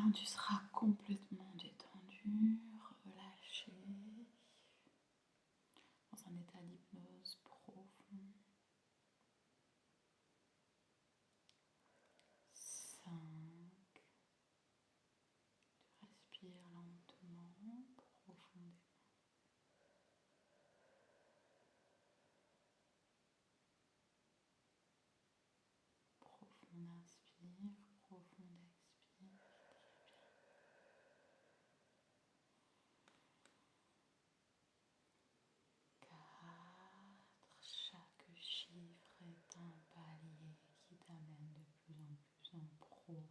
quand tu seras complètement détendu, relâché, dans un état d'hypnose profond, 5, tu respires lentement, profondément. Profond inspire, profond expire. Très bien. 4, chaque chiffre est un palier qui t'amène de plus en plus en profondeur.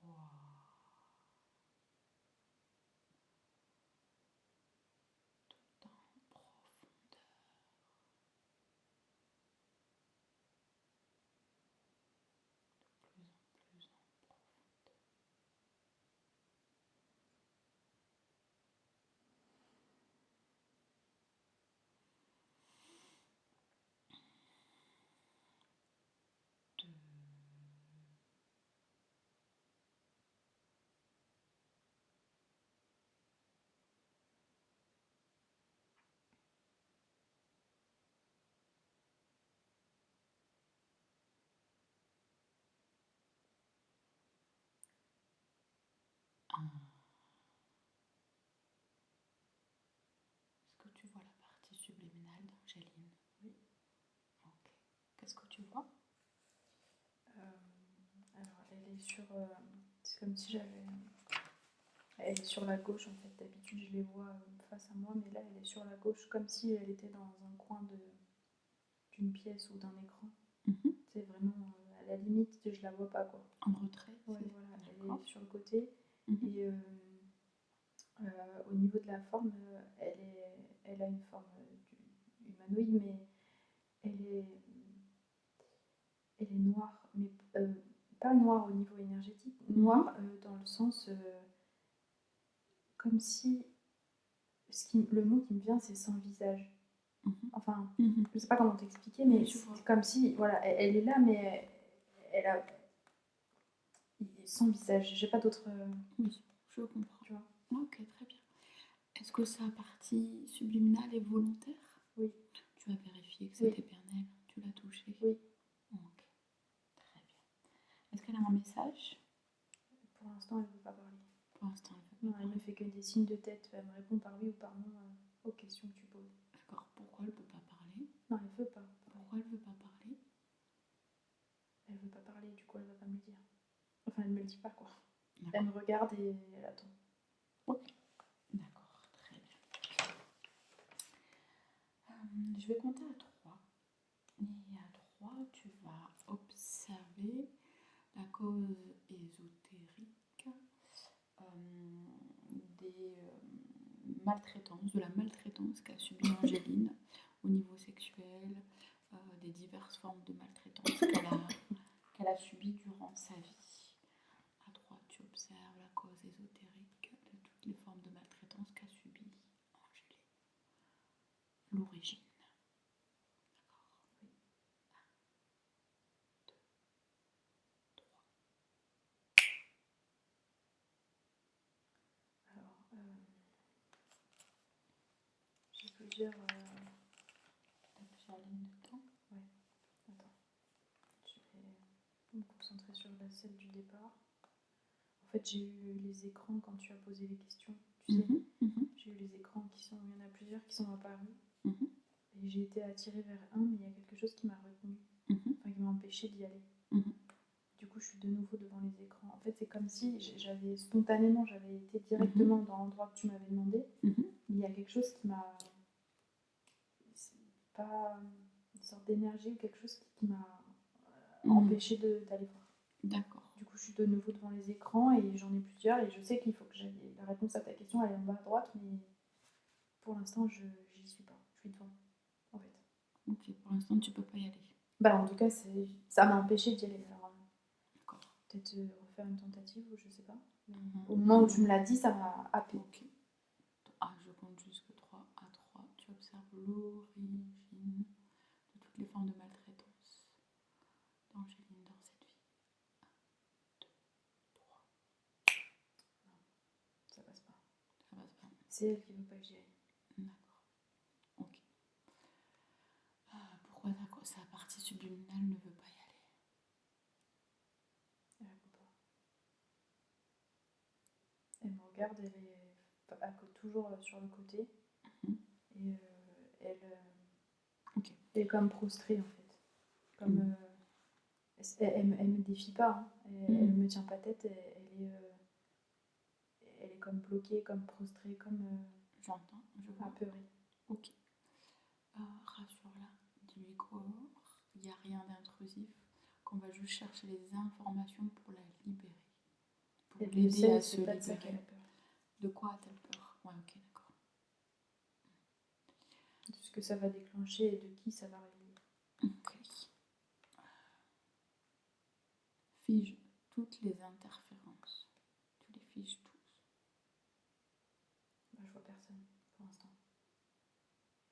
3, tout en profondeur. Plus en plus en profondeur. 2, 1. Est-ce que tu vois la partie subliminale d'Angéline? Oui. Ok. Qu'est-ce que tu vois? Alors, elle est sur. C'est comme si j'avais. Elle est sur la gauche en fait. D'habitude, je les vois face à moi, mais là, elle est sur la gauche, comme si elle était dans un coin d'une pièce ou d'un écran. C'est vraiment à la limite, je la vois pas quoi. En retrait? Ouais, voilà. Elle D'accord. est sur le côté et au niveau de la forme, elle a une forme humanoïde, mais elle est, elle est noire, mais pas noire au niveau énergétique, noire dans le sens comme si le mot qui me vient c'est sans visage. Enfin, je sais pas comment t'expliquer, mais c'est comme si voilà, elle est là, mais elle a sans visage. J'ai pas d'autre. Oui, je comprends. Tu vois. Ok, très bien. Est-ce que sa partie subliminale est volontaire? Oui. Tu as vérifié que c'était bien elle? Tu l'as touchée? Oui. Ok, très bien. Est-ce qu'elle a un message? Pour l'instant, elle ne veut pas parler. Pour l'instant, elle veut pas parler. Elle me fait que des signes de tête. Elle me répond par oui ou par non aux questions que tu poses. D'accord. Pourquoi elle ne peut pas parler? Non, elle veut pas. Pourquoi elle veut pas parler? Elle veut pas parler, du coup, elle va pas me le dire. Enfin, elle me le dit pas, quoi. Elle me regarde et elle attend. Ok. D'accord, très bien. Je vais compter à 3. Et à 3, tu vas observer la cause ésotérique de la maltraitance qu'a subie Angéline au niveau sexuel, des diverses formes de maltraitance qu'elle a subies durant sa vie. À 3, tu observes la cause ésotérique de toutes les formes de maltraitance qu'a subie Angéline. L'origine. J'ai plusieurs. T'as plusieurs lignes de temps? Ouais. Attends. Je vais me concentrer sur celle du départ. En fait, j'ai eu les écrans quand tu as posé les questions. Tu sais, j'ai eu les écrans il y en a plusieurs qui sont apparus. Et j'ai été attirée vers un, mais il y a quelque chose qui m'a retenue. Enfin, qui m'a empêchée d'y aller. Du coup, je suis de nouveau devant les écrans. En fait, c'est comme si j'avais été directement dans l'endroit que tu m'avais demandé. Mais il y a quelque chose qui m'a... C'est pas une sorte d'énergie ou quelque chose qui m'a empêchée d'aller voir. D'accord. Du coup, je suis de nouveau devant les écrans et j'en ai plusieurs et je sais qu'il faut que j'aille... La réponse à ta question, elle est en bas à droite, mais pour l'instant, j'y suis pas. Je suis devant, en fait. Ok, pour l'instant, tu peux pas y aller. Bah, en tout cas, ça m'a empêchée d'y aller. Alors, d'accord. Peut-être faire une tentative ou je sais pas. Mais Mhm. au moment où tu me l'as dit, ça m'a happé. Ok. Ah, je compte jusque 3. À 3, tu observes l'origine de toutes les formes de maltraitance d'Angéline dans cette vie. 1, 2, 3. Ça passe pas. Ça passe pas. C'est elle qui veut pas que j'y aille. D'accord. Ok. Pourquoi sa partie subliminale ne veut pas y aller? Elle veut pas. Elle me regarde, elle est toujours sur le côté. Mhm. Et elle Ok. est comme prostrée en fait. Comme, Mhm. elle me défie pas, hein. Elle me tient pas tête, elle est comme bloquée, comme prostrée, comme J'entends, je vois. apeurée. Ok. Rassure-la, dis-lui qu'il n'y a rien d'intrusif, qu'on va juste chercher les informations pour la libérer, pour Elle le l'aider sait, à c'est se pas de ça libérer. qu'elle a peur. De quoi a-t-elle peur? Ouais, ok, d'accord. De ce que ça va déclencher et de qui ça va réveiller. Ok. Fige toutes les interférences. Tu les figes tous. Bah, je vois personne pour l'instant.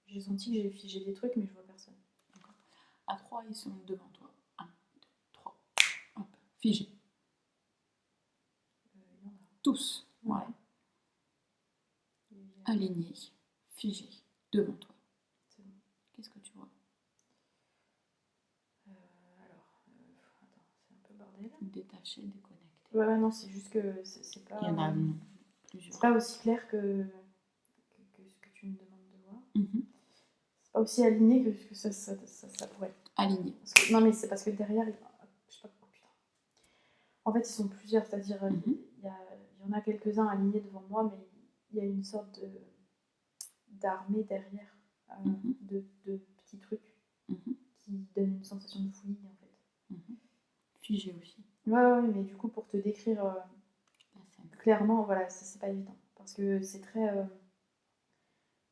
J'ai senti que j'ai figé des trucs, mais je vois personne. D'accord. À 3, ils sont devant toi. 1, 2, 3. Hop, figés. Il y en a. Tous. Voilà. Alignés, figés, devant toi. C'est bon. Qu'est-ce que tu vois? Attends, c'est un peu bordel. Détaché, déconnecté. Ouais, non, c'est juste que c'est pas. Il y en a plusieurs. C'est pas aussi clair que ce que tu me demandes de voir. Mhm. C'est pas aussi aligné que ce que ça pourrait être. Aligné. Non, mais c'est parce que derrière, je sais pas pourquoi, putain. En fait, ils sont plusieurs, c'est-à-dire, il y en a quelques-uns alignés devant moi, mais il y a une sorte d'armée derrière, de petits trucs qui donnent une sensation de fouillis, en fait. Figé aussi. Ouais, mais du coup, pour te décrire clairement, voilà, c'est pas évident. Parce que c'est très.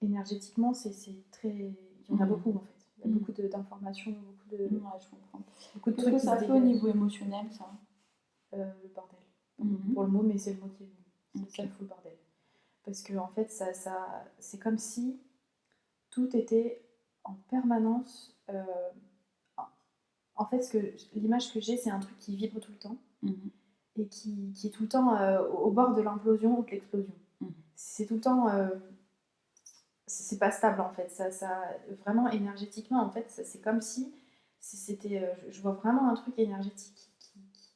Énergétiquement, c'est très. Il y en a beaucoup, en fait. Il y a beaucoup d'informations, beaucoup de. Ouais, je comprends. Beaucoup de Qu'est-ce trucs que qui ça se fait au dégagent. niveau émotionnel, ça? Le bordel. Pour le mot, mais c'est le mot qui est venu. Ça, il faut le bordel. Parce que, en fait, c'est comme si tout était en permanence. En fait, l'image que j'ai, c'est un truc qui vibre tout le temps et qui est tout le temps au bord de l'implosion ou de l'explosion. C'est tout le temps. C'est pas stable en fait. Vraiment énergétiquement, en fait, c'est comme si c'était. Je vois vraiment un truc énergétique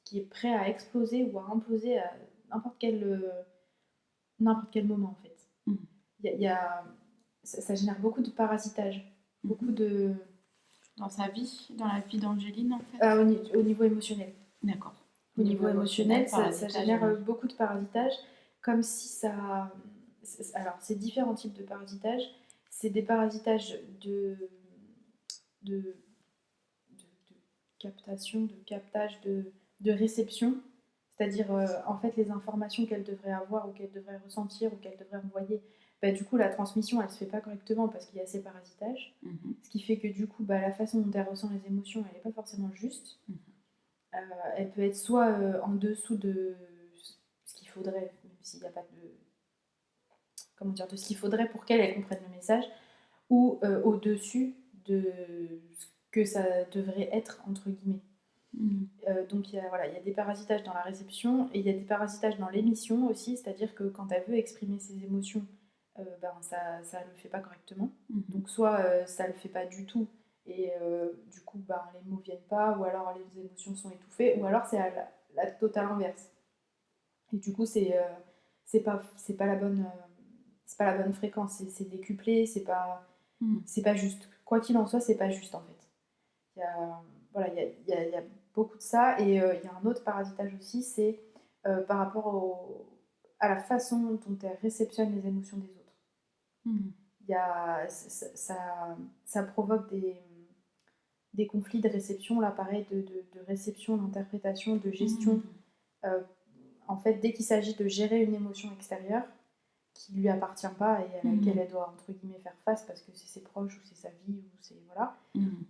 qui est prêt à exploser ou à imploser à n'importe quel moment en fait. Ça génère beaucoup de parasitage, beaucoup de. Dans sa vie, dans la vie d'Angéline, en fait. Au niveau émotionnel. D'accord. Au niveau émotionnel, ça génère beaucoup de parasitage, comme si ça. Alors, c'est différents types de parasitage. C'est des parasitages de captation, de captage, de réception. C'est-à-dire, en fait, les informations qu'elle devrait avoir ou qu'elle devrait ressentir ou qu'elle devrait envoyer, bah, du coup, la transmission, elle ne se fait pas correctement parce qu'il y a ces parasitages. Ce qui fait que, du coup, bah, la façon dont elle ressent les émotions, elle n'est pas forcément juste. Elle peut être soit en dessous de ce qu'il faudrait, même s'il n'y a pas de... Comment dire, de ce qu'il faudrait pour qu'elle comprenne le message, ou au-dessus de ce que ça devrait être, entre guillemets. Donc il y a des parasitages dans la réception et il y a des parasitages dans l'émission aussi, c'est-à-dire que quand elle veut exprimer ses émotions, ça ne le fait pas correctement. Donc soit ça le fait pas du tout et du coup les mots viennent pas, ou alors les émotions sont étouffées, ou alors c'est à la totale inverse. Et du coup c'est pas la bonne fréquence, c'est décuplé, c'est pas juste. Quoi qu'il en soit, c'est pas juste en fait. Il y a beaucoup de ça. Et il y a un autre parasitage aussi, c'est par rapport à la façon dont elle réceptionne les émotions des autres. Ça provoque des conflits de réception, là pareil, de réception, d'interprétation, de gestion. En fait, dès qu'il s'agit de gérer une émotion extérieure qui lui appartient pas et à laquelle elle doit entre guillemets faire face parce que c'est ses proches ou c'est sa vie ou c'est voilà,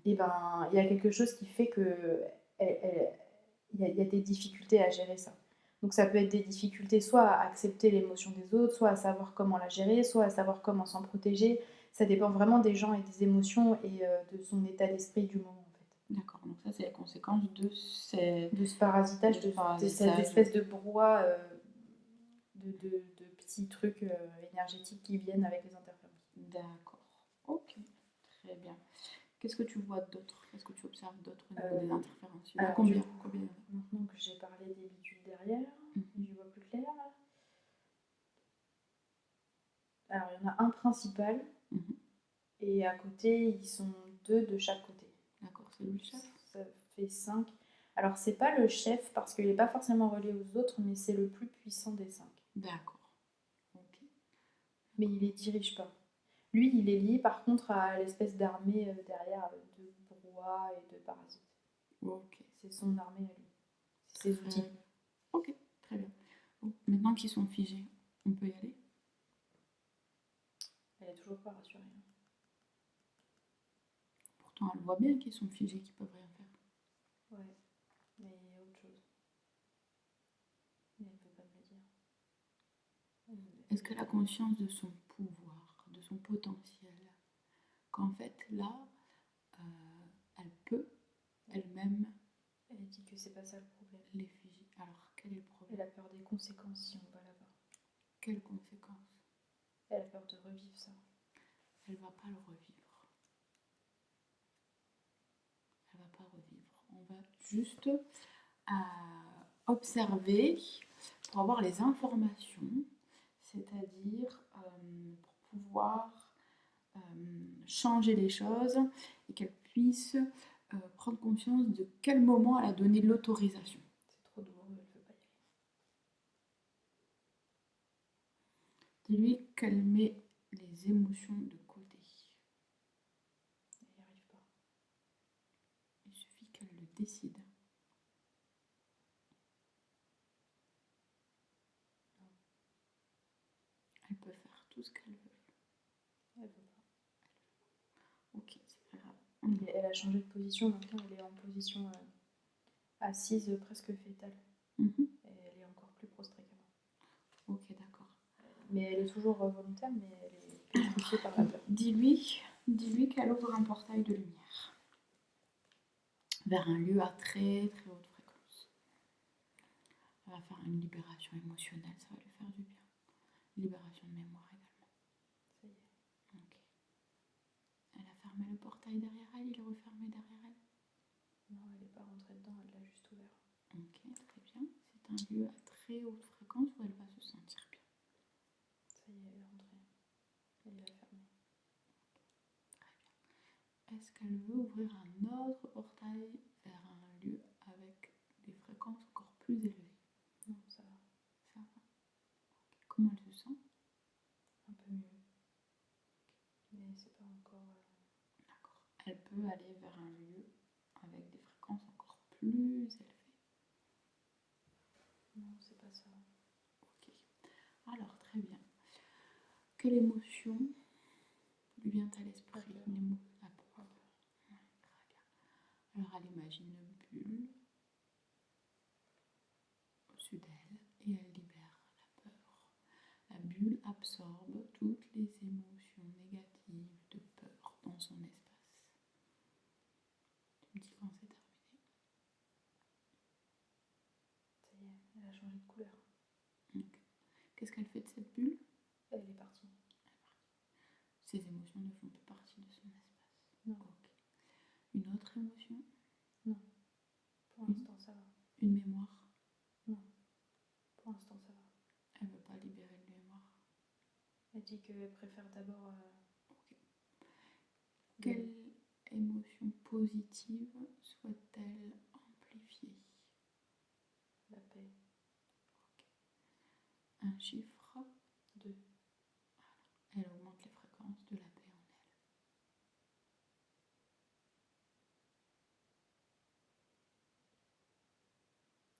et il y a quelque chose qui fait que il y a des difficultés à gérer ça. Donc ça peut être des difficultés soit à accepter l'émotion des autres, soit à savoir comment la gérer, soit à savoir comment s'en protéger. Ça dépend vraiment des gens et des émotions et de son état d'esprit du moment en fait. D'accord, donc ça c'est les conséquences De ce parasitage, de cette espèce de brouhaha, de petits trucs énergétiques qui viennent avec les interférences. D'accord, ok, très bien. Qu'est-ce que tu vois d'autre? Qu'est-ce que tu observes d'autre au niveau des interférences? Il y en a combien? Maintenant que j'ai parlé des bidules derrière, j'y vois plus clair. Alors il y en a un principal, et à côté ils sont 2 de chaque côté. D'accord, c'est le chef. Ça fait 5. Alors c'est pas le chef parce qu'il n'est pas forcément relié aux autres, mais c'est le plus puissant des 5. D'accord. Ok. Mais il les dirige pas. Lui, il est lié par contre à l'espèce d'armée derrière de brouhaha et de parasites. Ok. C'est son armée à lui. C'est ses outils. Ok, très bien. Bon, maintenant qu'ils sont figés, on peut y aller? Elle est toujours pas rassurée. Pourtant, elle voit bien qu'ils sont figés, qu'ils peuvent rien faire. Ouais, mais il y a autre chose. Mais elle peut pas me le dire. Est-ce qu'elle a conscience de son pouvoir, de son potentiel? Qu'en fait, là, elle peut elle-même. Elle dit que c'est pas ça le problème. Les figer. Alors, quel est le problème? Elle a peur des conséquences si on va là-bas. Quelles conséquences? Elle a peur de revivre ça. Elle va pas le revivre. Elle va pas revivre. On va juste observer pour avoir les informations, c'est-à-dire pour pouvoir changer les choses et qu'elle puisse prendre conscience de quel moment elle a donné l'autorisation. C'est trop douloureux, elle veut pas y aller. Dis-lui qu'elle met les émotions de côté. Elle n'y arrive pas. Il suffit qu'elle le décide. Non. Elle peut faire tout ce qu'elle veut. Elle veut pas. Ok, c'est pas grave. Elle a changé de position, maintenant elle est en position assise presque fétale. Et elle est encore plus prostrée qu'avant. Ok, d'accord. Mais elle est toujours volontaire, mais elle est pétrifiée par la peur. Dis-lui qu'elle ouvre un portail de lumière vers un lieu à très très haute fréquence. Elle va faire une libération émotionnelle, ça va lui faire du bien. Libération de mémoire également. Ça y est. Ok. Elle a fermé le portail derrière elle, il est refermé derrière elle? Non, elle n'est pas rentrée dedans, elle l'a juste ouvert. Ok, très bien. C'est un lieu à très haute fréquence où elle va se sentir bien. Ça y est, elle est rentrée. Elle l'a fermé. Très bien. Est-ce qu'elle veut ouvrir un autre portail vers un lieu avec des fréquences encore plus élevées? Non, ça va. Ça va. Okay. Comment elle se sent? Un peu mieux. Mais c'est pas encore... D'accord. Elle peut aller vers un lieu avec des fréquences encore plus élevées. Non, c'est pas ça. Ok. Alors, très bien. Quelle émotion lui vient à l'esprit? La peur. Ouais, très bien. Alors, elle imagine une bulle au-dessus d'elle et elle libère la peur. La bulle absorbe toutes les émotions négatives de peur dans son espace. Tu me dis quand c'est terminé? Ça y est, elle a changé de couleur. Okay. Qu'est-ce qu'elle fait de cette bulle? Elle est partie. Ces émotions ne font plus partie de son espace. Non. Ok. Une autre émotion? Non. Pour l'instant, ça va. Une mémoire? Non. Pour l'instant, ça va. Elle ne veut pas libérer de mémoire. Elle dit qu'elle préfère d'abord... Ok. Quelle émotion positive souhaite-t-elle amplifier? La paix. Ok. Un chiffre? 2. Elle augmente les fréquences de la paix en elle.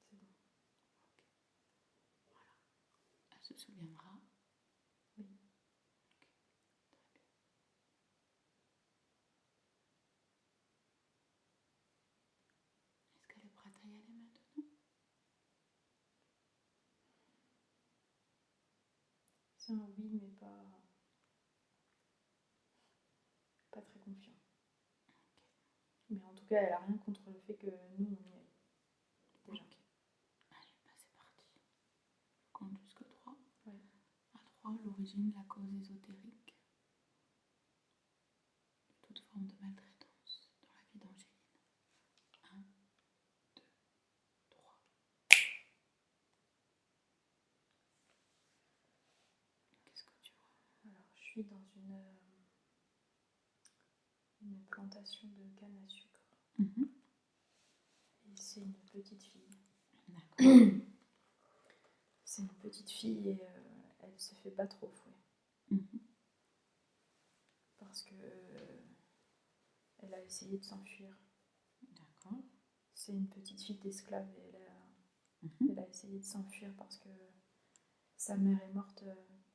C'est bon. Ok. Voilà. Elle se souviendra. Oui. Ok. Très bien. Est-ce qu'elle est prête à y aller maintenant? C'est un oui, mais pas très confiant. Mais en tout cas, elle a rien contre le fait que nous, on y aille. Déjà. Ok. Allez, bah c'est parti. Je compte jusqu'à 3. Ouais. À 3, l'origine, la cause ésotérique de toute forme de maltraitance dans la vie d'Angéline. 1, 2, 3. Qu'est-ce que tu vois? Alors, je suis dans une plantation de canne à sucre. Et c'est une petite fille. D'accord. C'est une petite fille et elle se fait battre au fouet. Parce que elle a essayé de s'enfuir. D'accord. C'est une petite fille d'esclave et elle a essayé de s'enfuir parce que sa mère est morte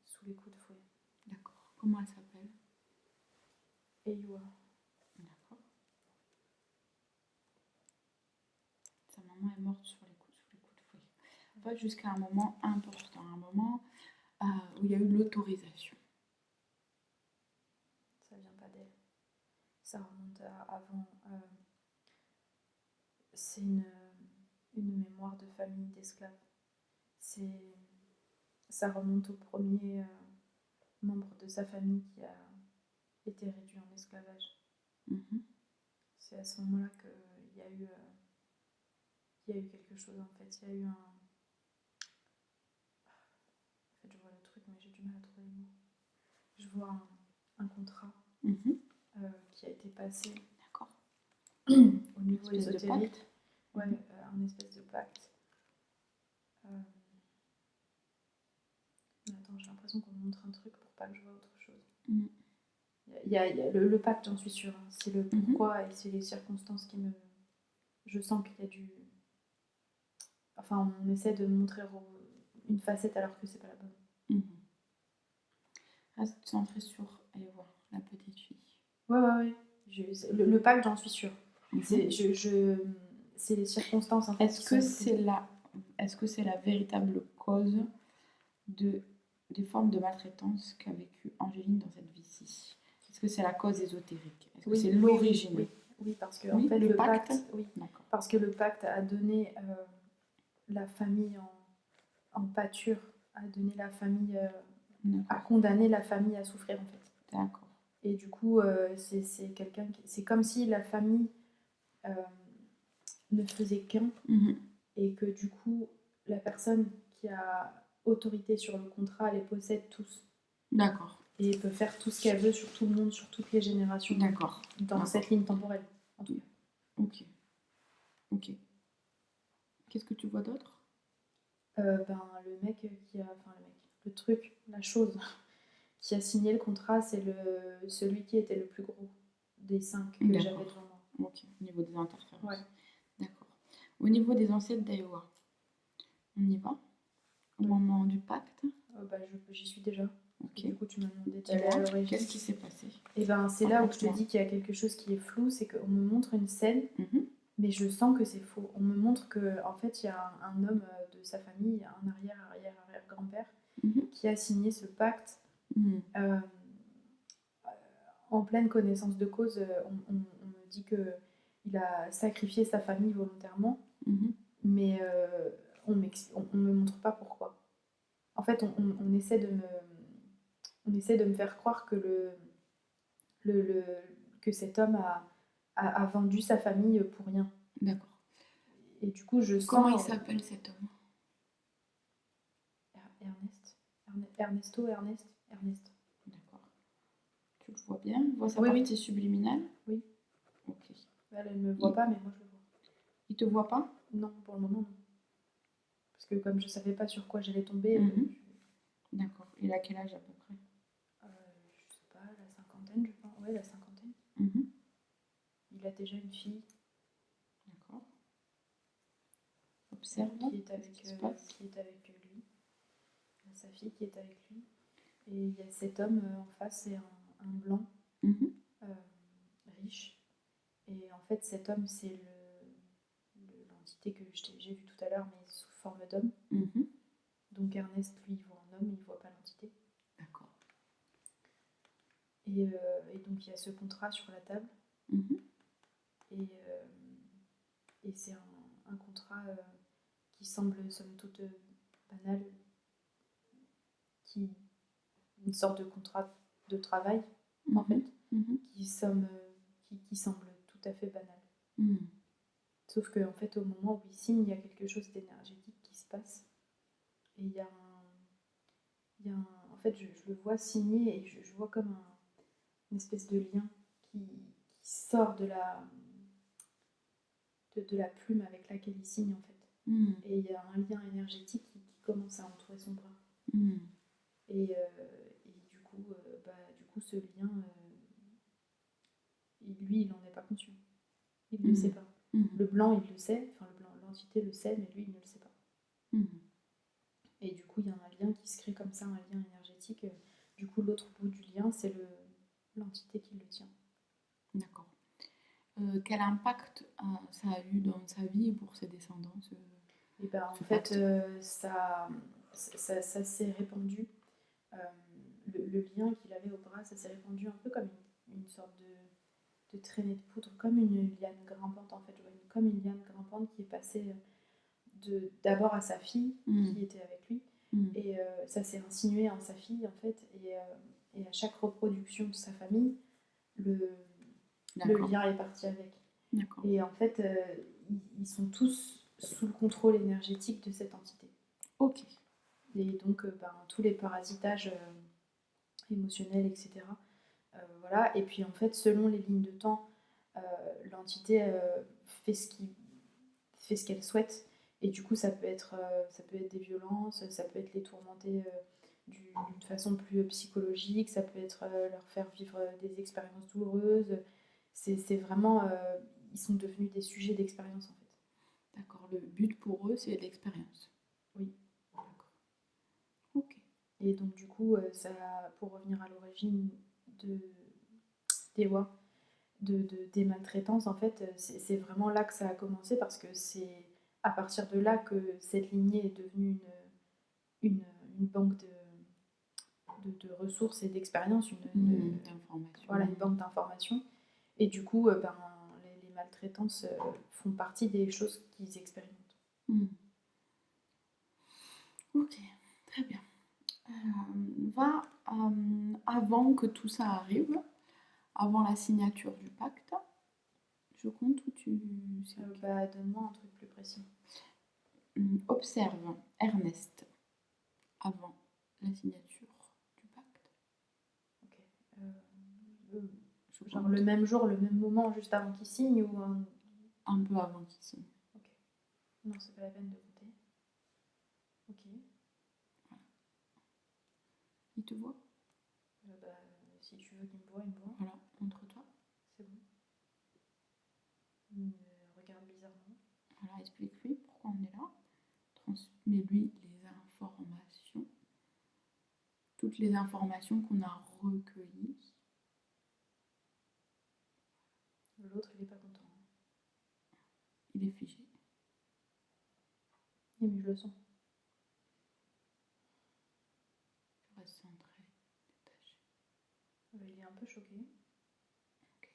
sous les coups de fouet. D'accord. Comment elle s'appelle? Eywa. D'accord. Sa maman est morte sous les coups de fouet. En fait, jusqu'à un moment important, un moment où il y a eu l'autorisation. Ça vient pas d'elle. Ça remonte à avant. C'est une mémoire de famille d'esclaves. Ça remonte au premier membre de sa famille qui a été réduit en esclavage. C'est à ce moment-là qu'il y a eu quelque chose en fait. Il y a eu un. En fait, je vois le truc, mais j'ai du mal à trouver les mots. Je vois un contrat qui a été passé. D'accord. Au niveau Espèce ésotérique. de pacte. Ouais, un espèce de pacte. Attends, j'ai l'impression qu'on me montre un truc pour pas que je vois autre chose. Il y a le pacte, j'en suis sûre. Hein. C'est le pourquoi et c'est les circonstances qui me. Je sens qu'il y a du. Enfin, on essaie de montrer une facette alors que c'est pas la bonne. Reste centré sur Eva, la petite fille. Ouais. Le pacte, j'en suis sûre. C'est les circonstances en fait. Est-ce que c'est la véritable cause des formes de maltraitance qu'a vécu Angéline dans cette vie-ci? Est-ce que c'est la cause ésotérique? Est-ce que c'est l'origine? Oui, parce que en fait, le pacte parce que le pacte a donné la famille en pâture, a donné la famille, a condamné la famille à souffrir en fait. D'accord. Et du coup, c'est quelqu'un c'est comme si la famille ne faisait qu'un et que du coup, la personne qui a autorité sur le contrat les possède tous. D'accord. Et peut faire tout ce qu'elle veut sur tout le monde, sur toutes les générations. D'accord. Dans cette ligne temporelle, en tout cas. Ok. Qu'est-ce que tu vois d'autre? Le mec le truc, la chose qui a signé le contrat, c'est celui qui était le plus gros des 5 que j'avais devant moi. Ok, au niveau des interférences. Ouais. D'accord. Au niveau des ancêtres d'Iowa, on y va? Au moment du pacte? J'y suis déjà. Ok. Du coup, tu m'as demandé d'aller à l'origine. Qu'est-ce qui s'est passé? Et c'est là où je te dis qu'il y a quelque chose qui est flou, c'est qu'on me montre une scène, mais je sens que c'est faux. On me montre que en fait, il y a un homme de sa famille, un arrière-grand-père, qui a signé ce pacte en pleine connaissance de cause. On me dit qu'il a sacrifié sa famille volontairement, mais on me montre pas pourquoi. En fait, on essaie de me faire croire que que cet homme a vendu sa famille pour rien. D'accord. Et du coup, je sens. Comment il s'appelle cet homme? Ernest. D'accord. Tu le vois bien? Tu vois sa partie subliminale? Oui. Ok. Elle ne me voit pas, mais moi je le vois. Il te voit pas? Non, pour le moment non. Parce que comme je savais pas sur quoi j'allais tomber. D'accord. Il a quel âge à peu près? Je sais pas, la cinquantaine, je pense. Ouais, la cinquantaine. Il a déjà une fille. D'accord. Observe. Qui est avec lui. Il y a sa fille qui est avec lui. Et il y a cet homme en face, c'est un blanc riche. Et en fait, cet homme, c'est l'entité que j'ai vue tout à l'heure, mais sous forme d'homme. Donc Ernest, lui, il voit un homme, il voit pas l'entité. Et donc il y a ce contrat sur la table. Mhm. Et c'est un contrat qui semble somme toute banal, une sorte de contrat de travail en fait, Mhm. qui semble tout à fait banal. Mhm. Sauf qu'en fait, au moment où il signe, il y a quelque chose d'énergétique qui se passe. Et en fait, je le vois signer et je vois comme une espèce de lien qui sort de la plume avec laquelle il signe en fait. Mhm. Et il y a un lien énergétique qui commence à entourer son bras. Mhm. Et du coup, ce lien, lui, il n'en est pas conscient. Il ne le sait pas. Mhm. Le blanc, il le sait, enfin le blanc, l'entité le sait, mais lui, il ne le sait pas. Mhm. Et du coup, il y a un lien qui se crée comme ça, un lien énergétique. Du coup, l'autre bout du lien, c'est l'entité qui le tient. D'accord. Quel impact ça a eu dans sa vie et pour ses descendants Et ben, en ce fait, pacte ça s'est répandu. Euh, le lien qu'il avait au bras, ça s'est répandu un peu comme une sorte de traînée de poudre, comme une liane grimpante en fait, comme une liane grimpante qui est passée d'abord à sa fille qui était avec lui, et ça s'est insinué en sa fille en fait, et à chaque reproduction de sa famille, le lien est parti avec. D'accord. Et en fait, ils sont tous sous le contrôle énergétique de cette entité. Ok. Et donc, tous les parasitages émotionnels, etc. Voilà. Et puis, en fait, selon les lignes de temps, l'entité fait ce qu'elle souhaite. Et du coup, ça peut être des violences, ça peut être les tourmenter d'une façon plus psychologique, ça peut être leur faire vivre des expériences douloureuses. C'est vraiment... ils sont devenus des sujets d'expérience, en fait. D'accord. Le but pour eux, c'est l'expérience. Oui. D'accord. Ok. Et donc, du coup, pour revenir à l'origine des lois, des maltraitances, en fait, c'est vraiment là que ça a commencé, parce que c'est à partir de là que cette lignée est devenue une banque de ressources et d'expériences, voilà, une banque d'informations. Et du coup, les maltraitances font partie des choses qu'ils expérimentent. Ok, très bien. Avant que tout ça arrive, avant la signature du pacte, je compte ou tu sais Donne-moi un truc plus précis. Observe Ernest avant la signature du pacte. Ok. Genre le même jour, le même moment, juste avant qu'il signe, ou un peu avant qu'il signe. Ok. Non, c'est pas la peine de compter. Ok. Voilà. Il te voit? Si tu veux qu'il me voit, il me voit. Voilà, montre-toi. C'est bon. Il me regarde bizarrement. Voilà, explique-lui pourquoi on est là. Transmets-lui les informations. Toutes les informations qu'on a recueillies. L'autre, il est pas content. Il est figé. Oui, mais je le sens. Il reste centré, détaché. Il est un peu choqué. Ok.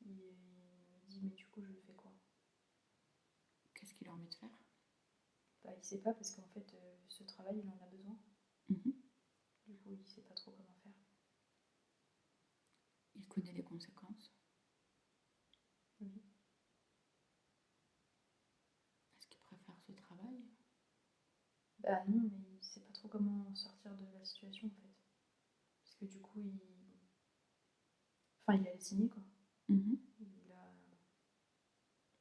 Il me dit, mais du coup, je fais quoi? Qu'est-ce qu'il a envie de faire? Il sait pas, parce qu'en fait, ce travail, il en a besoin. Du coup, il sait pas trop comment faire. Il connaît les conséquences. Oui. Est-ce qu'il préfère ce travail? Non, mais il sait pas trop comment sortir de la situation, en fait. Parce que du coup, il allait signer, quoi.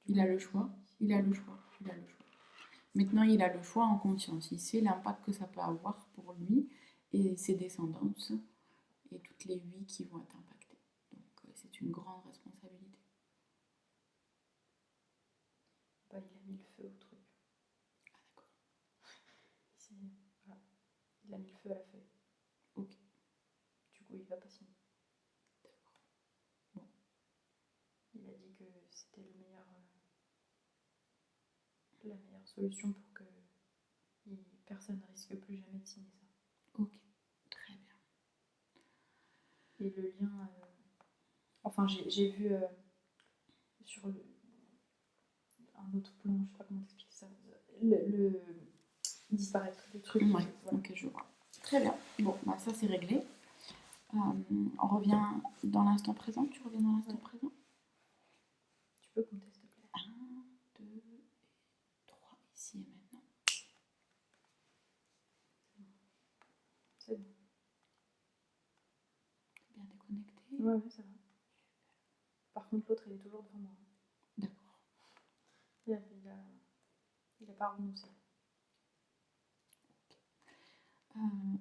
Il a le choix. Il a le choix. Il a le choix. Maintenant, il a le choix en conscience. Il sait l'impact que ça peut avoir pour lui et ses descendants et toutes les vies qui vont être impactées. Donc, c'est une grande responsabilité. Il a mis le feu au truc. Ah, d'accord. Voilà. Il a mis le feu à la feuille. Ok. Du coup, il va pas signer. D'accord. Bon. Il a dit que c'était la meilleure solution pour que personne ne risque plus jamais de signer ça. Ok, très bien. Et le lien... Enfin, j'ai vu sur un autre plan, je sais pas comment t'expliquer ça, le disparaître, le truc. Ouais, Voilà. ok, je vois. Très bien. Bon, bah, ça c'est réglé. On revient dans l'instant présent. Tu reviens dans l'instant présent. Tu peux compter, s'il te plaît. 1, 2, 3, ici et maintenant. C'est bon. T'es bien déconnecté? Ouais, ça va. Par contre, l'autre, il est toujours devant moi. D'accord. Il a pas renoncé.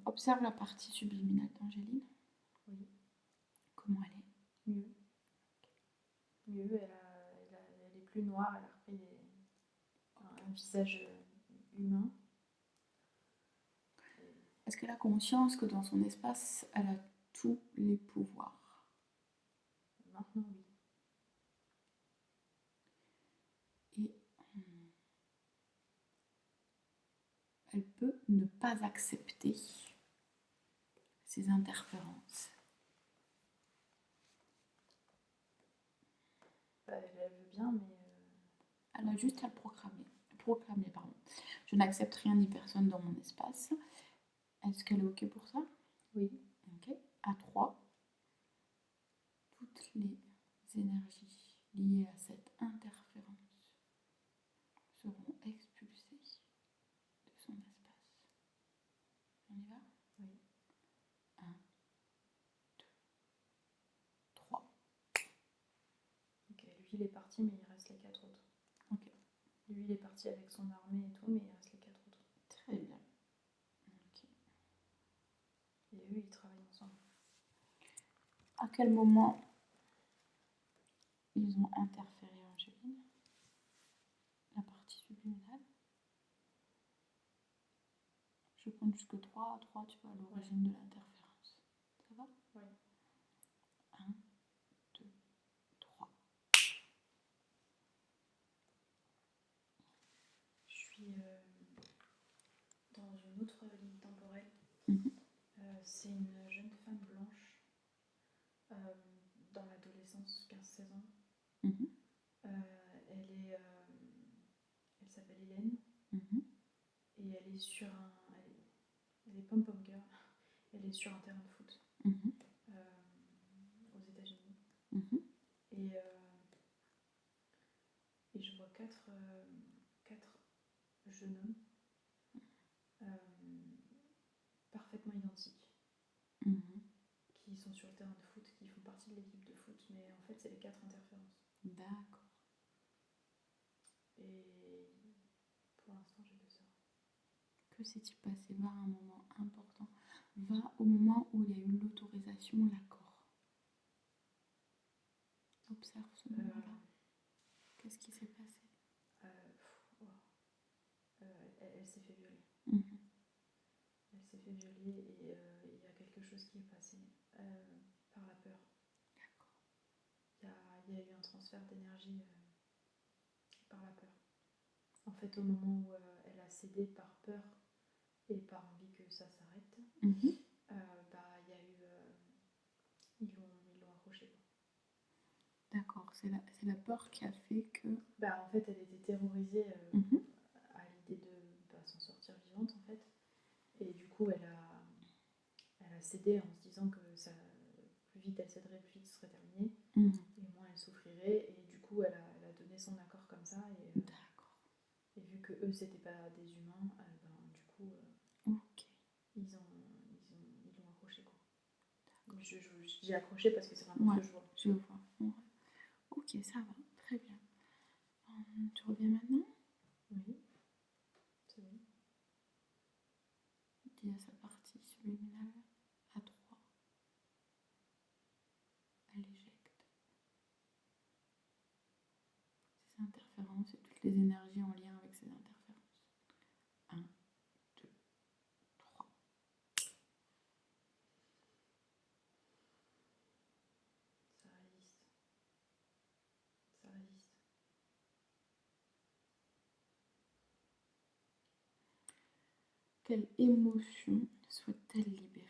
Observe la partie subliminale d'Angéline. Oui. Comment elle est? Mieux. Mieux, elle est plus noire, elle a repris un visage humain. Est-ce qu'elle a conscience que dans son espace, elle a tous les pouvoirs? Maintenant, oui. Et elle peut ne pas accepter ces interférences. Elle veut bien, mais... Elle a juste à le proclamer. Pardon. Je n'accepte rien ni personne dans mon espace. Est-ce qu'elle est OK pour ça? Oui. OK. À 3, toutes les énergies liées à cette interférence seront expulsées de son espace. On y va? Oui. 1, 2, 3. Ok, lui, il est parti, mais il reste les 4 autres. OK. Lui, il est parti avec son armée et tout, mais il reste les 4 autres. Très bien. OK. Et eux, ils travaillent ensemble. À quel moment ils ont interféré, Angéline? La partie subliminale. Je compte jusque 3. À 3, tu vas à l'origine de l'interférence. Ça va? Oui. 1, 2, 3. Je suis dans une autre ligne temporelle. C'est une jeune femme blanche dans l'adolescence, 15-16 ans. Elle s'appelle Hélène. Et elle est sur un... Elle est pom-pom girl. Elle est sur un terrain de foot aux États-Unis. Et je vois quatre jeunes hommes parfaitement identiques qui sont sur le terrain de foot, qui font partie de l'équipe de foot, mais en fait, c'est les 4 interférences. D'accord. Et pour l'instant, j'ai que ça. Que s'est-il passé? Va à un moment important. Va au moment où il y a eu l'autorisation, l'accord. Observe ce moment-là. Qu'est-ce qui s'est passé? Elle s'est fait violer. Elle s'est fait violer et il y a quelque chose qui est passé par la peur. D'accord. Il y a eu un transfert d'énergie par la peur. En fait, au moment où elle a cédé par peur et par envie que ça s'arrête, il y a eu... ils l'ont accroché. D'accord, c'est la peur qui a fait que... En fait, elle était terrorisée à l'idée de ne pas s'en sortir vivante, en fait. Et du coup, elle a cédé en se disant que ça, plus vite elle céderait, plus vite ce serait terminé. Et moins elle souffrirait. Et du coup, elle a donné son accord comme ça. D'accord. Et vu que eux, c'était pas des humains, du coup, ils l'ont accroché, quoi. J'ai accroché parce que c'est vraiment ce que je vois. Je vois. Ouais. Ok, ça va. Très bien. Tu reviens maintenant? Oui. C'est bon. Dis à sa partie subliminale à 3. Elle éjecte ces interférences et toutes les énergies en lien avec ces interférences. 1, 2, 3. Ça résiste. Ça résiste. Quelle émotion souhaite-t-elle libérer?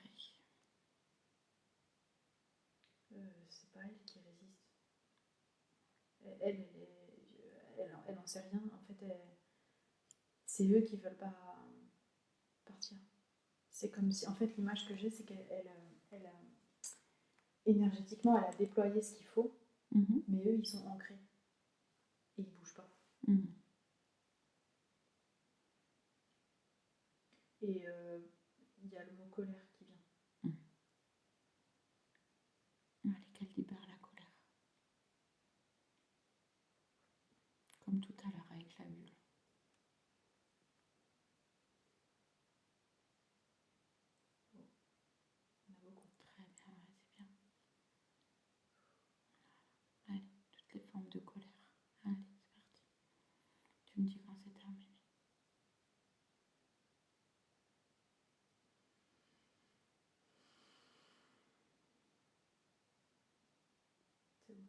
elle en sait rien. En fait, c'est eux qui veulent pas partir. C'est comme si, en fait, l'image que j'ai, c'est qu'elle énergétiquement, elle a déployé ce qu'il faut, mais eux, ils sont ancrés et ils bougent pas. Et il y a le mot colère qui vient. Allez, qu'elle libère la colère. Comme tout à l'heure avec la bulle. On a beaucoup. Très bien, ouais, c'est bien. Allez, toutes les formes de colère. Allez, c'est parti. Tu me dis quand c'est terminé. C'est bon.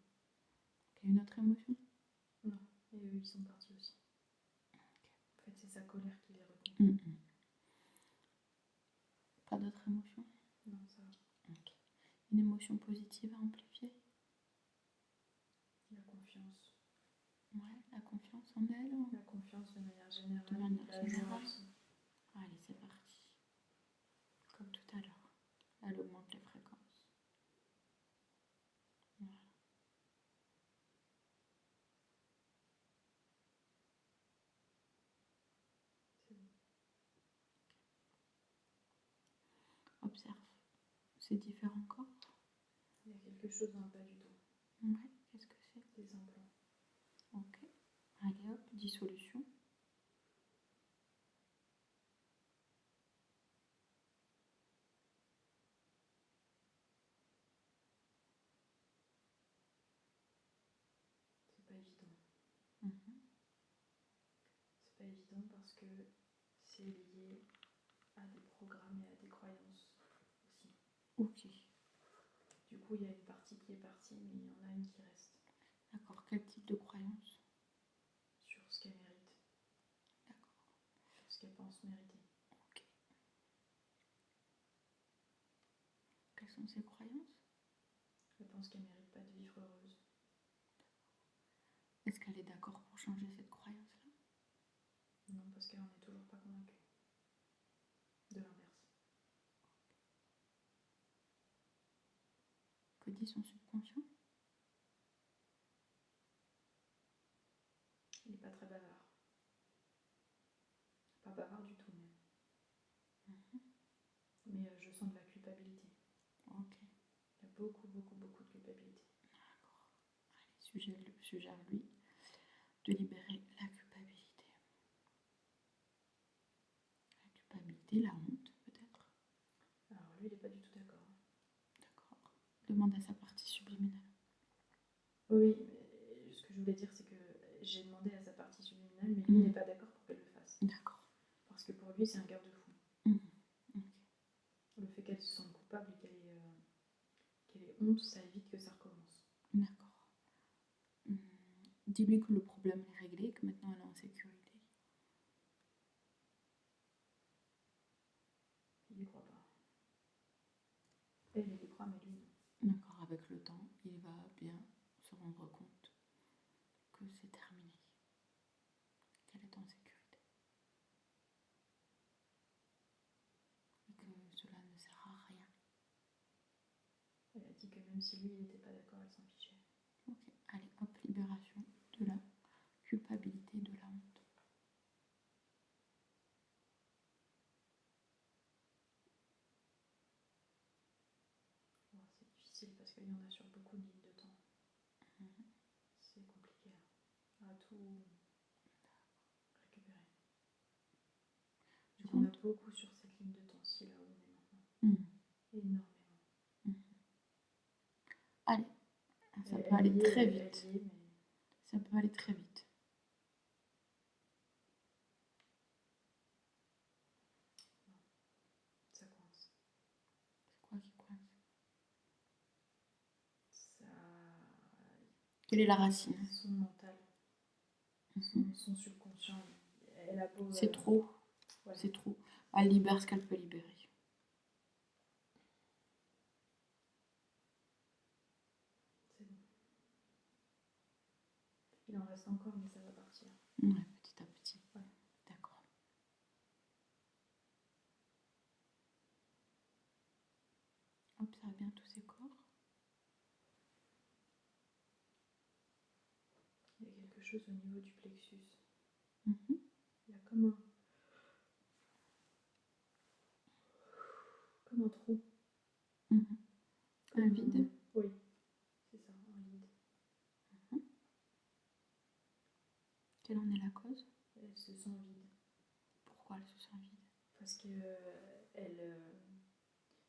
Ok, une autre émotion? Non, et eux, ils sont partis aussi. Okay. En fait, c'est sa colère qui les retient. Pas d'autres émotions? Non, ça va. Okay. Une émotion positive à amplifier? La confiance. Ouais, la confiance en elle? Ou... La confiance de manière générale. De manière la générale. joie aussi. Allez, c'est parti. Comme tout à l'heure. Elle augmente les fréquences. Voilà. C'est bon. Observe. C'est différent encore? Il y a quelque chose dans le bas du dos. Ouais, qu'est-ce que c'est? Des implants. Ok. Allez hop, dissolution. C'est pas évident. Mhm. C'est pas évident parce que c'est lié à des programmes et à des croyances aussi. Ok. Du coup, il y a une partie qui est partie, mais il y en a une qui reste. D'accord. Quel type de croyance? Sur ce qu'elle mérite. D'accord. Sur ce qu'elle pense mériter. Ok. Quelles sont ces croyances? Elle pense qu'elle mérite pas de vivre heureuse. Est-ce qu'elle est d'accord pour changer cette croyance-là? Non, parce qu'elle n'en est toujours pas convaincue. De l'inverse. Que dit son subconscient? Il n'est pas très bavard. Pas bavard du tout même. Mais je sens de la culpabilité. Ok. Il y a beaucoup, beaucoup, beaucoup de culpabilité. D'accord. Allez, suggère-lui de libérer la culpabilité. La culpabilité, la honte, peut-être? Alors lui, il n'est pas du tout d'accord. D'accord. Demande à sa partie subliminale. Oui, mais ce que je voulais dire, c'est que j'ai demandé à sa partie subliminale, mais lui n'est pas d'accord pour qu'elle le fasse. D'accord. Parce que pour lui, c'est un garde-fou. Okay. Le fait qu'elle se sente coupable et qu'elle ait honte, ça évite que ça recommence. D'accord. Dis-lui que le problème est réglé, que maintenant elle est en sécurité. Il n'y croit pas. Elle, il y croit, mais lui, non. D'accord, avec le temps, il va bien se rendre compte que c'est terminé, qu'elle est en sécurité. Et que cela ne sert à rien. Elle a dit que même si lui, il n'était pas d'accord, elle s'en fichait. Ok, allez, hop, libération de la culpabilité, de la honte. Bon, c'est difficile parce qu'il y en a sur beaucoup de lignes de temps. C'est compliqué à tout récupérer. Il y en a beaucoup sur cette ligne de temps-ci, là où on est maintenant. Énormément. Allez, ça peut aller très vite. Ça peut aller très vite. Non, ça coince. C'est quoi qui coince? Ça... Quelle est la racine? Son mental. Son subconscient. Elle a beau, c'est trop. Ouais. C'est trop. Elle libère ce qu'elle peut libérer. C'est bon. observe bien tous ces corps. Il y a quelque chose au niveau du plexus. Mhm. Il y a comme un trou. Mhm. Comme Un vide. Oui, c'est ça, un vide. Mhm. Quelle en est la cause? Elle se sent vide. Pourquoi elle se sent vide? Parce que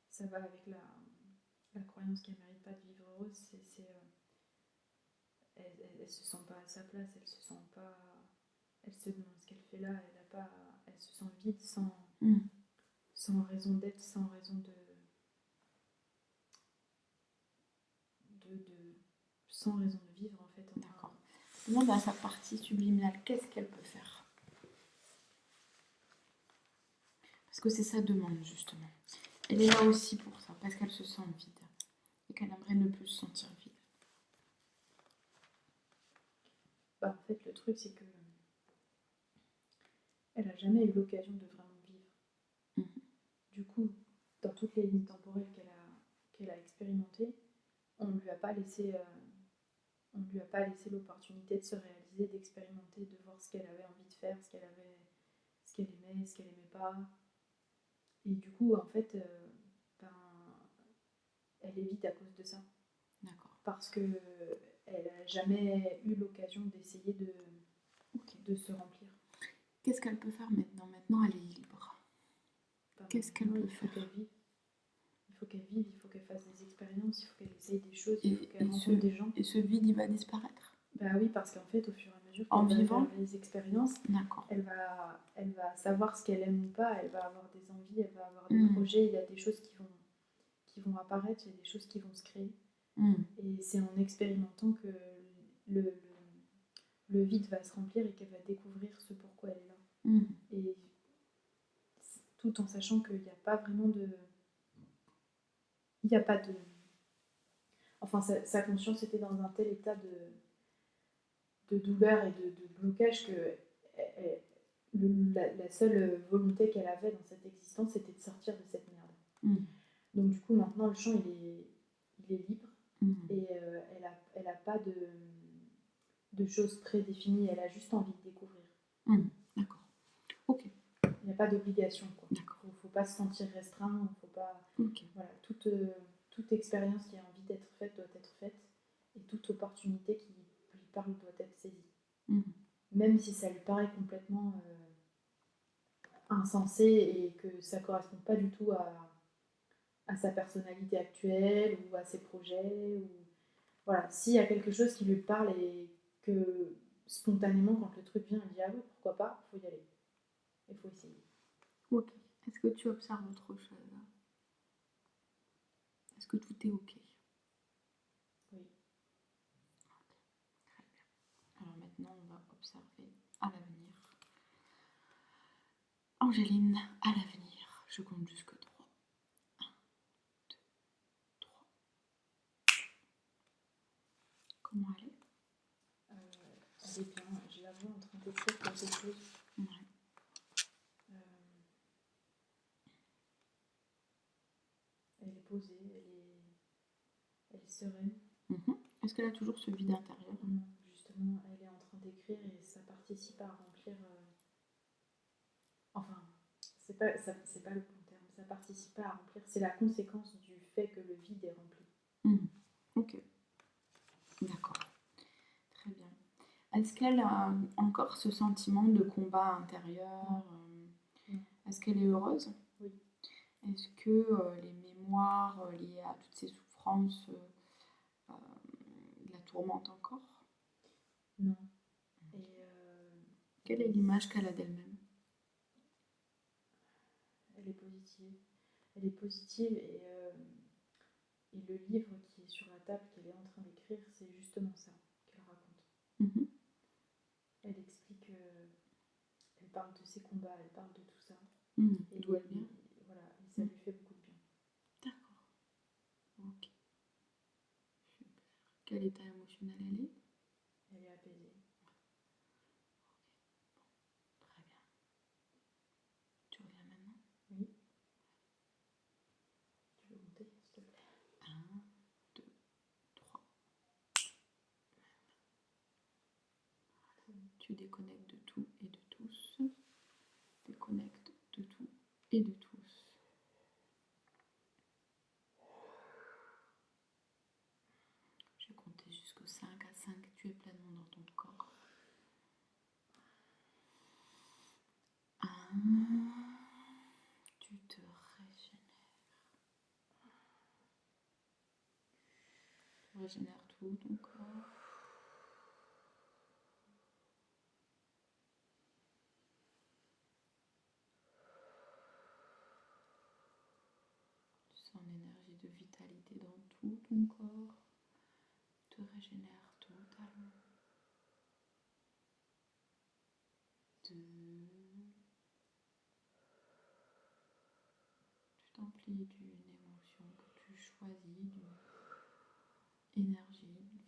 ça va avec la croyance qu'elle ne mérite pas de vivre heureuse. Elle se sent pas à sa place, elle se sent pas. Elle se demande ce qu'elle fait là, elle se sent vide sans raison d'être, sans raison sans raison de vivre en fait. D'accord. Demande à sa partie subliminale, qu'est-ce qu'elle peut faire? Parce que c'est sa demande justement. Elle est là aussi pour ça, parce qu'elle se sent vide et qu'elle aimerait ne plus se sentir vide. En fait, le truc c'est que elle n'a jamais eu l'occasion de vraiment vivre. Du coup, dans toutes les lignes temporelles qu'elle a expérimentées, on ne lui a pas laissé l'opportunité de se réaliser, d'expérimenter, de voir ce qu'elle avait envie de faire, ce qu'elle aimait, ce qu'elle aimait pas. Et du coup, en fait, elle est vide à cause de ça. D'accord. Parce que elle n'a jamais eu l'occasion d'essayer de se remplir. Qu'est-ce qu'elle peut faire maintenant? Maintenant, elle est libre. Qu'est-ce qu'elle peut faire? Il faut qu'elle vive, il faut qu'elle fasse des expériences, il faut qu'elle essaye des choses, il faut qu'elle rencontre des gens. Et ce vide, il va disparaître? Bah oui, parce qu'en fait, au fur et à mesure en qu'elle va vivant faire les expériences, elle va savoir ce qu'elle aime ou pas, elle va avoir des envies, elle va avoir des projets, il y a des choses qui vont apparaître, il y a des choses qui vont se créer. Et c'est en expérimentant que le vide va se remplir et qu'elle va découvrir ce pourquoi elle est là. Et tout en sachant qu'il n'y a pas vraiment de... Il n'y a pas de... Enfin, sa conscience était dans un tel état de douleur et de blocage que la seule volonté qu'elle avait dans cette existence, c'était de sortir de cette merde. Donc du coup, maintenant, le champ, il est libre. Et elle a pas de choses prédéfinies, elle a juste envie de découvrir. D'accord. Ok. Il n'y a pas d'obligation, quoi. D'accord. Faut pas se sentir restreint, faut pas... Ok. Voilà, toute expérience qui a envie d'être faite doit être faite, et toute opportunité qui lui parle doit être saisie. Même si ça lui paraît complètement insensé et que ça correspond pas du tout à sa personnalité actuelle ou à ses projets. Voilà, s'il y a quelque chose qui lui parle et que spontanément, quand le truc vient, elle dit ah oui, pourquoi pas, il faut y aller. Il faut essayer. Ok. Est-ce que tu observes autre chose? Est-ce que tout est ok? Oui. Okay. Très bien. Alors maintenant, on va observer à l'avenir. Angéline, à l'avenir, je compte jusque 3. 1, 2, 3. Comment elle est? Elle est bien, je la vois en train d'écrire quelque chose. Ouais. Elle est posée, elle est sereine. Est-ce qu'elle a toujours ce vide intérieur? Non, justement, elle est en train d'écrire et ça participe à remplir... Enfin, c'est pas le bon terme, ça participe pas à remplir, c'est la conséquence du fait que le vide est rempli. Ok. D'accord. Très bien. Est-ce qu'elle a encore ce sentiment de combat intérieur? Est-ce qu'elle est heureuse? Oui. Est-ce que les mémoires liées à toutes ces souffrances la tourmentent encore? Non. Et quelle est l'image qu'elle a d'elle-même? Elle est positive. Elle est positive et le livre qui est sur la table qu'elle est en train d'écrire, c'est justement ça qu'elle raconte. Elle explique, elle parle de ses combats, elle parle de tout ça. Et d'où elle vient? Voilà, et ça lui fait beaucoup de bien. D'accord. Ok. Super. Quel état émotionnel elle est? Elle est apaisée. Ok. Bon. Très bien. Tu reviens maintenant? Oui. Tu veux monter, s'il te plaît? déconnecte de tout et de tous. Déconnecte de tout et de tous. Je vais compter jusqu'au 5. À 5, tu es pleinement dans ton corps. 1, tu te régénères. Tu régénères tout ton corps. Tu sens une énergie de vitalité dans tout ton corps. Tu te régénères totalement. 2. Tu t'emplis d'une émotion que tu choisis, d'une énergie,